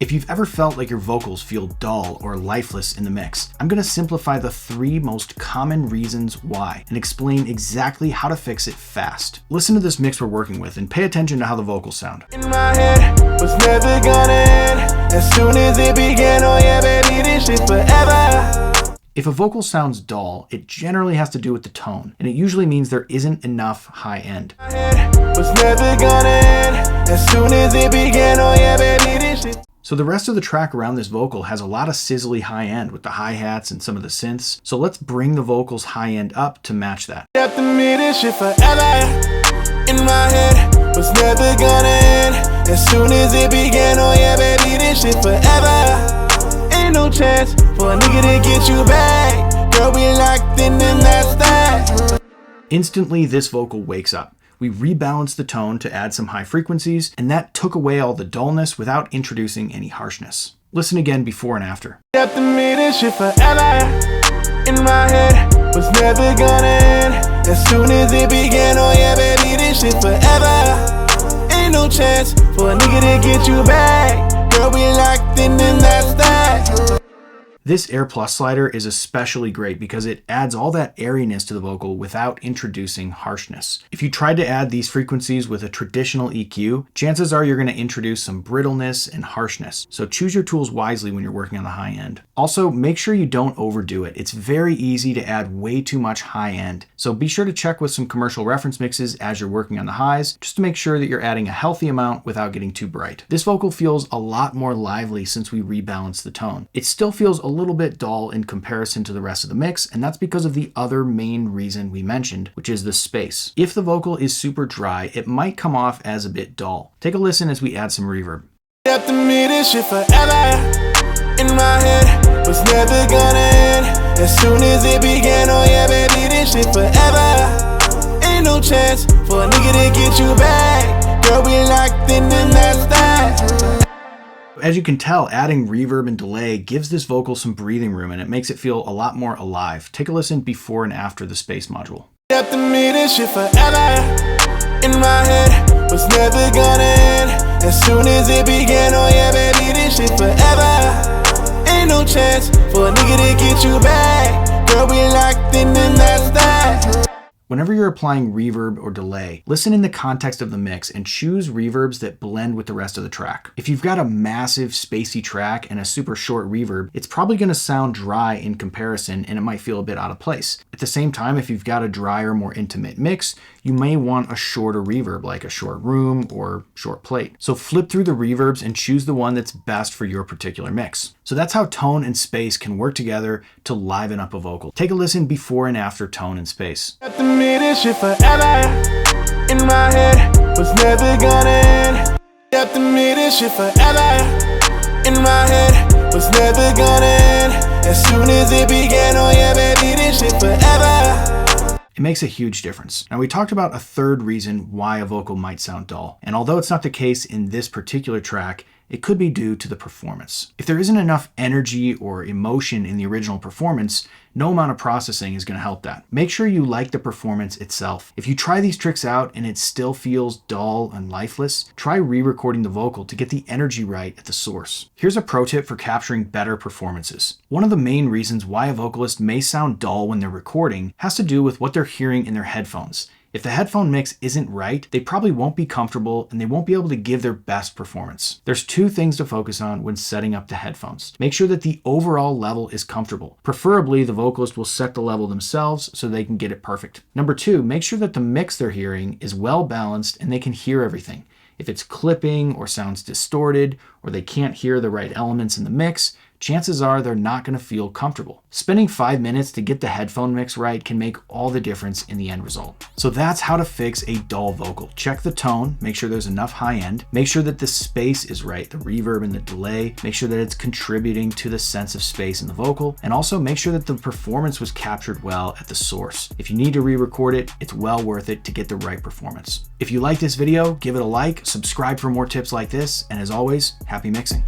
If you've ever felt like your vocals feel dull or lifeless in the mix, I'm going to simplify the 3 most common reasons why and explain exactly how to fix it fast. Listen to this mix we're working with and pay attention to how the vocals sound. In my head was never gonna end. As soon as it began, oh yeah baby, this shit forever. If a vocal sounds dull, it generally has to do with the tone, and it usually means there isn't enough high end. My head was never gonna end. As soon as it began, oh yeah baby, this shit. So the rest of the track around this vocal has a lot of sizzly high end with the hi-hats and some of the synths. So let's bring the vocals high end up to match that. After me, this shit forever. In my head was never gonna end. As soon as it began, oh yeah baby, this shit forever. Ain't no chance for a nigga to get you back. Girl, we locked in and that's that. Instantly, this vocal wakes up. We rebalanced the tone to add some high frequencies, and that took away all the dullness without introducing any harshness. Listen again before and after. After me, this shit forever. In my head was never gonna end. As soon as it began, oh yeah baby, this shit forever. Ain't no chance for a nigga to get you back. Girl, we locked in and that's that. This Air Plus slider is especially great because it adds all that airiness to the vocal without introducing harshness. If you tried to add these frequencies with a traditional EQ, chances are you're going to introduce some brittleness and harshness. So choose your tools wisely when you're working on the high end. Also, make sure you don't overdo it. It's very easy to add way too much high end. So be sure to check with some commercial reference mixes as you're working on the highs, just to make sure that you're adding a healthy amount without getting too bright. This vocal feels a lot more lively since we rebalanced the tone. It still feels a little bit dull in comparison to the rest of the mix, and that's because of the other main reason we mentioned, which is the space. If the vocal is super dry, it might come off as a bit dull. Take a listen as we add some reverb. After me, this shit forever. In my head was never gonna end. As soon as it began, oh yeah baby, this shit forever. Ain't no chance for a nigga to get you back. Girl, we locked in and that's that. As you can tell, adding reverb and delay gives this vocal some breathing room and it makes it feel a lot more alive. Take a listen before and after the space module. After me, this shit forever. In my head was never gonna end. As soon as it began, oh yeah baby, this shit forever. Ain't no chance for a nigga to get you back. Girl, we locked in and that's that. Whenever you're applying reverb or delay, listen in the context of the mix and choose reverbs that blend with the rest of the track. If you've got a massive spacey track and a super short reverb, it's probably going to sound dry in comparison and it might feel a bit out of place. At the same time, if you've got a drier, more intimate mix, you may want a shorter reverb like a short room or short plate. So flip through the reverbs and choose the one that's best for your particular mix. So that's how tone and space can work together to liven up a vocal. Take a listen before and after tone and space. After me, this shit forever. In my head was never gonna end. After me, this shit forever. In my head was never gonna end. As soon as it began, oh yeah baby, this shit forever. It makes a huge difference. Now, we talked about a third reason why a vocal might sound dull, and although it's not the case in this particular track, it could be due to the performance. If there isn't enough energy or emotion in the original performance, no amount of processing is going to help that. Make sure you like the performance itself. If you try these tricks out and it still feels dull and lifeless, try re-recording the vocal to get the energy right at the source. Here's a pro tip for capturing better performances. One of the main reasons why a vocalist may sound dull when they're recording has to do with what they're hearing in their headphones. If the headphone mix isn't right, they probably won't be comfortable and they won't be able to give their best performance. There's 2 things to focus on when setting up the headphones. Make sure that the overall level is comfortable. Preferably, the vocalist will set the level themselves so they can get it perfect. Number 2, make sure that the mix they're hearing is well balanced and they can hear everything. If it's clipping or sounds distorted or they can't hear the right elements in the mix, chances are they're not going to feel comfortable. Spending 5 minutes to get the headphone mix right can make all the difference in the end result. So that's how to fix a dull vocal. Check the tone, make sure there's enough high end, make sure that the space is right, the reverb and the delay, make sure that it's contributing to the sense of space in the vocal, and also make sure that the performance was captured well at the source. If you need to re-record it, it's well worth it to get the right performance. If you like this video, give it a like, subscribe for more tips like this, and as always, happy mixing.